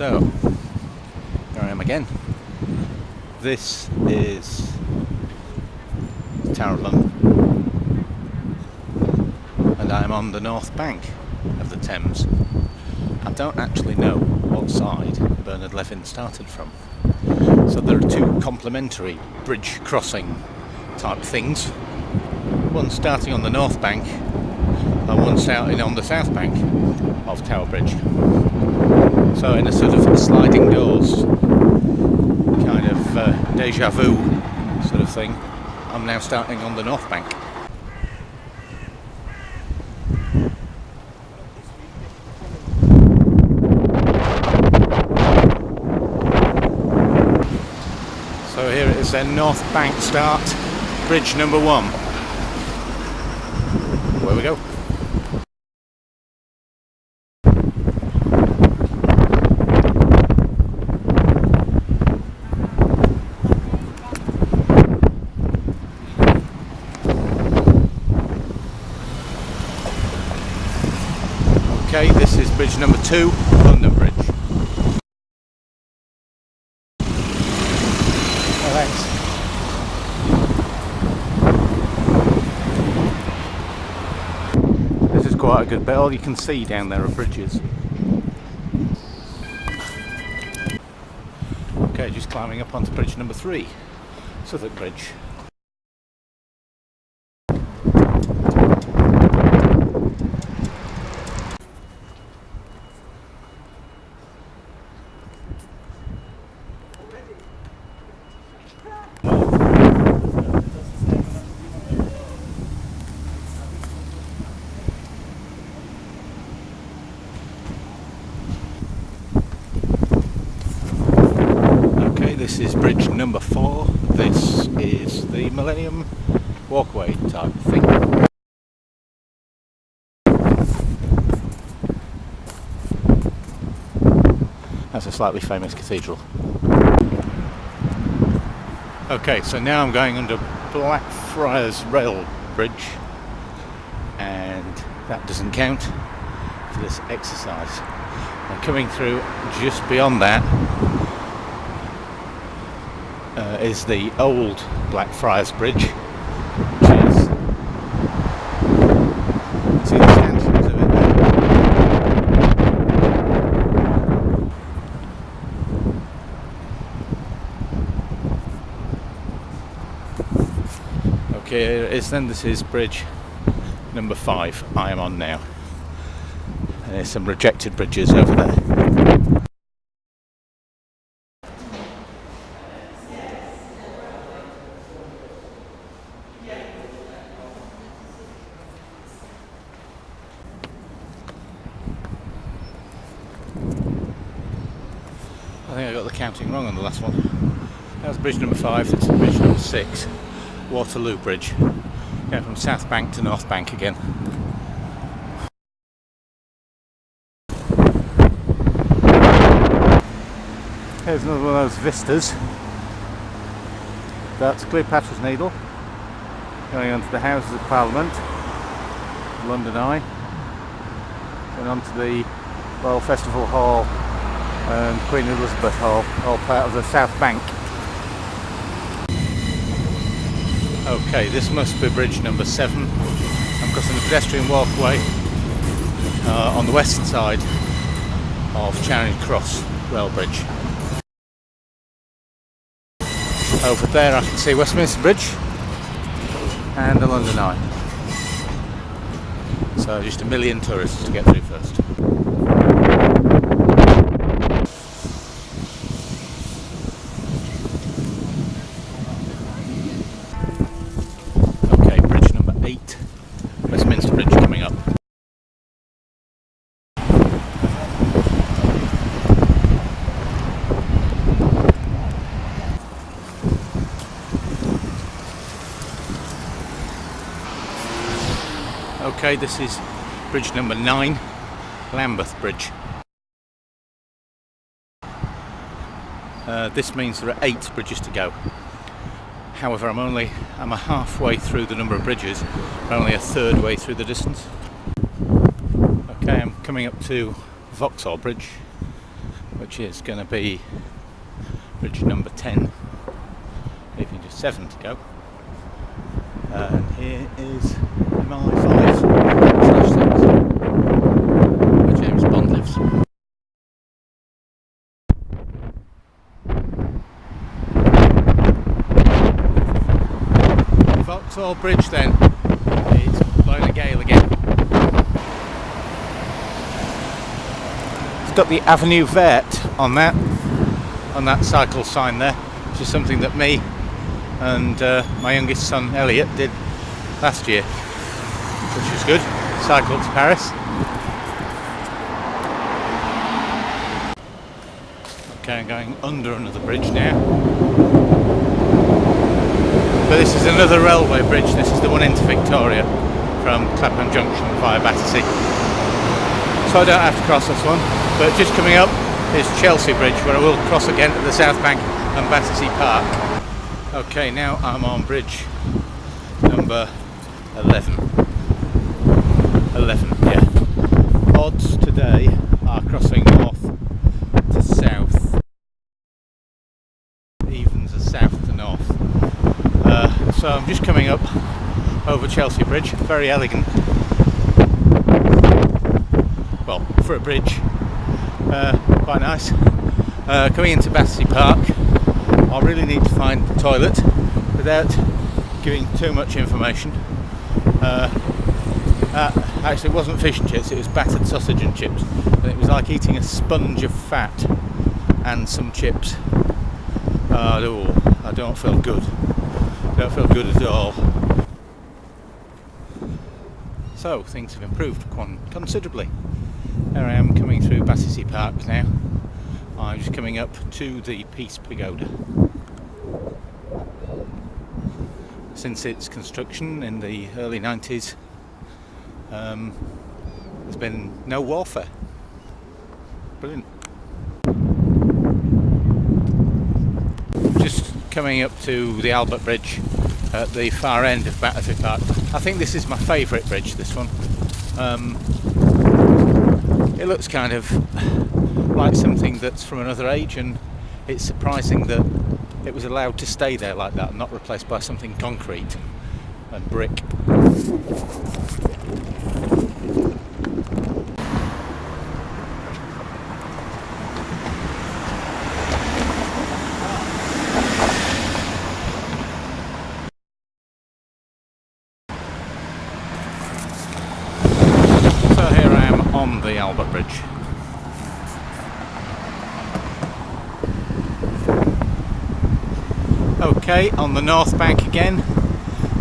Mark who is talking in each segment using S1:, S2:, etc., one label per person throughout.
S1: So, here I am again. This is the Tower of London, and I'm on the north bank of the Thames. I don't actually know what side Bernard Levin started from. So there are two complementary bridge crossing type things. One starting on the north bank and one starting on the south bank of Tower Bridge. So in a sort of sliding doors kind of deja vu sort of thing, I'm now starting on the north bank. So here it is then, north bank start, bridge number 1. Where we go. Okay, this is bridge number 2, London Bridge. Oh, thanks. This is quite a good bit. All you can see down there are bridges. Okay, just climbing up onto bridge number 3, Southwark Bridge. This is bridge number 4. This is the Millennium Walkway type thing. That's a slightly famous cathedral. Okay, so now I'm going under Blackfriars Rail Bridge, and that doesn't count for this exercise. And coming through just beyond that is the old Blackfriars Bridge, which is, see the stanchions of it there. Okay, here it is then. This is bridge number 5 I am on now. And there's some rejected bridges over there. I think I got the counting wrong on the last one. That was bridge number 5, that's bridge number 6, Waterloo Bridge. Going from South Bank to North Bank again. Here's another one of those vistas. That's Cleopatra's Needle, going on to the Houses of Parliament, London Eye, and on to the Royal Festival Hall and Queen Elizabeth Hall, all part of the South Bank. Okay, this must be bridge number 7. I'm crossing the pedestrian walkway on the western side of Charing Cross Rail Bridge. Over there I can see Westminster Bridge and the London Eye. So just a million tourists to get through first. Okay, bridge number 8, Westminster Bridge coming up. Okay, this is bridge number 9, Lambeth Bridge. This means there are 8 bridges to go. However, I'm a halfway through the number of bridges, but only a third way through the distance. Okay, I'm coming up to Vauxhall Bridge, which is going to be bridge number 10, leaving just 7 to go. And here is MI5/6, where James Bond lives. Vauxhall Bridge then, it's blowing a gale again. It's got the Avenue Verte on that cycle sign there, which is something that me and my youngest son Elliot did last year, which was good. Cycled to Paris. Okay, I'm going under another bridge now. But this is another railway bridge. This is the one into Victoria from Clapham Junction via Battersea. So I don't have to cross this one. But just coming up is Chelsea Bridge, where I will cross again at the South Bank and Battersea Park. Okay, now I'm on bridge number 11. 11, yeah. Odds today are crossing north to south. Evens are south to north. So I'm just coming up over Chelsea Bridge, very elegant. Well, for a bridge, quite nice. Coming into Battersea Park, I really need to find the toilet without giving too much information. Actually, it wasn't fish and chips, it was battered sausage and chips. And it was like eating a sponge of fat and some chips. I don't feel good. Don't feel good at all. So things have improved considerably. Here I am coming through Battersea Park now. I'm just coming up to the Peace Pagoda. Since its construction in the early 90s, there's been no warfare. Brilliant. Just coming up to the Albert Bridge at the far end of Battersea Park. I think this is my favourite bridge, this one. It looks kind of like something that's from another age, and it's surprising that it was allowed to stay there like that and not replaced by something concrete and brick. On the Albert Bridge. Okay, on the North Bank again,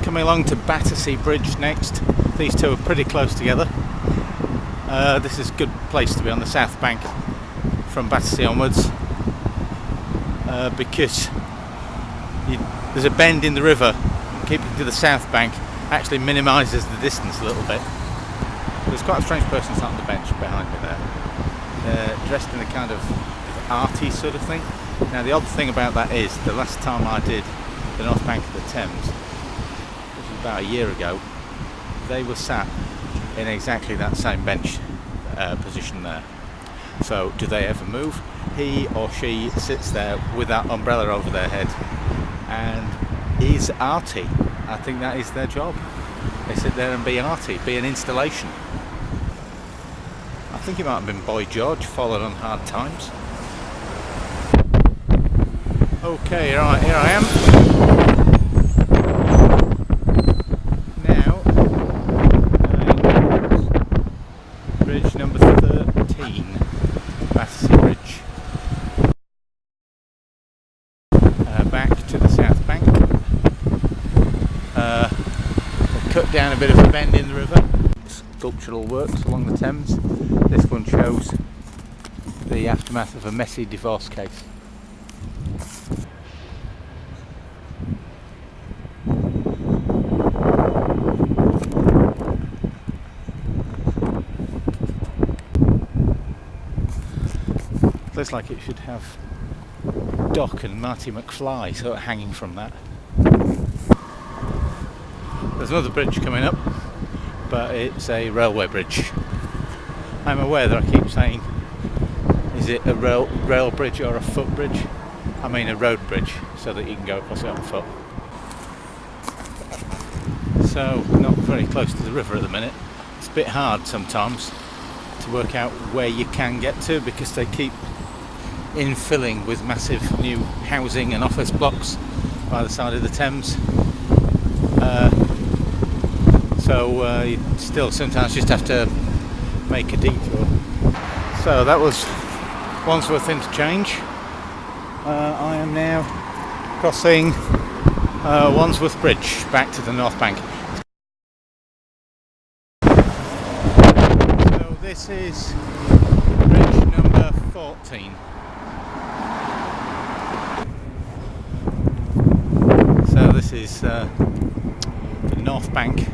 S1: coming along to Battersea Bridge next. These two are pretty close together. This is a good place to be on the South Bank from Battersea onwards, because there's a bend in the river. Keeping to the South Bank actually minimises the distance a little bit. There's quite a strange person sat on the bench behind me there, dressed in a kind of arty sort of thing. Now the odd thing about that is, the last time I did the North Bank of the Thames, which was about a year ago, they were sat in exactly that same bench position there. So do they ever move? He or she sits there with that umbrella over their head and is arty. I think that is their job. They sit there and be arty, be an installation. I think he might have been Boy George, fallen on hard times. Okay, right, here I am. Now, bridge number 13, Battersea Bridge. Back to the South Bank. Cut down a bit of a bend in the river. Sculptural works along the Thames. This one shows the aftermath of a messy divorce case. Looks like it should have Doc and Marty McFly sort of hanging from that. There's another bridge coming up, but it's a railway bridge. I'm aware that I keep saying Is it a rail bridge or a footbridge? I mean a road bridge, so that you can go across it on foot. So not very close to the river at the minute. It's a bit hard sometimes to work out where you can get to because they keep infilling with massive new housing and office blocks by the side of the Thames. So you still sometimes just have to make a detour. So that was Wandsworth Interchange. I am now crossing Wandsworth Bridge back to the North Bank. So this is bridge number 14. So this is the North Bank,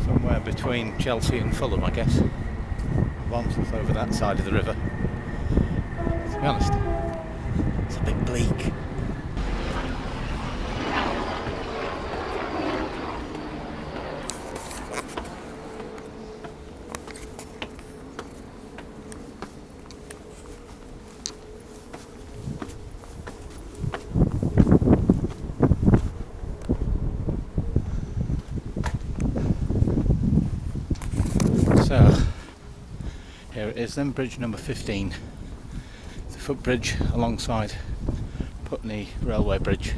S1: somewhere between Chelsea and Fulham, I guess. Wandsworth over that side of the river. To be honest, it's a bit bleak. So here it is then, bridge number 15. It's a footbridge alongside Putney Railway Bridge.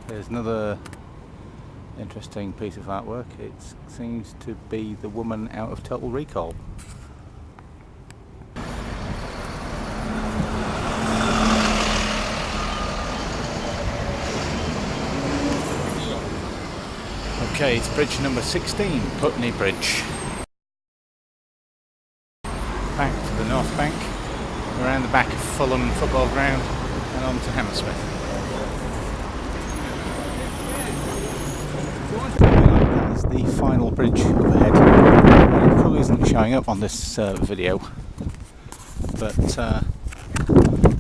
S1: There's another interesting piece of artwork. It seems to be the woman out of Total Recall. Okay, it's bridge number 16, Putney Bridge. Back to the North Bank, around the back of Fulham football ground and on to Hammersmith. That's the final bridge overhead. It probably isn't showing up on this video, but I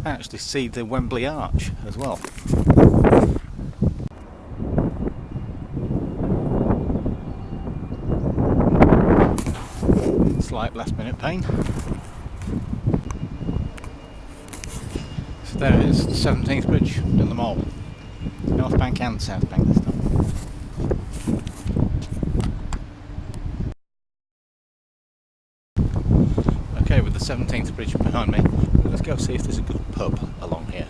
S1: actually see the Wembley Arch as well. Slight last minute pain. So there it is, the 17th bridge, done them all. North Bank and South Bank this time. Okay, with the 17th bridge behind me, let's go see if there's a good pub along here.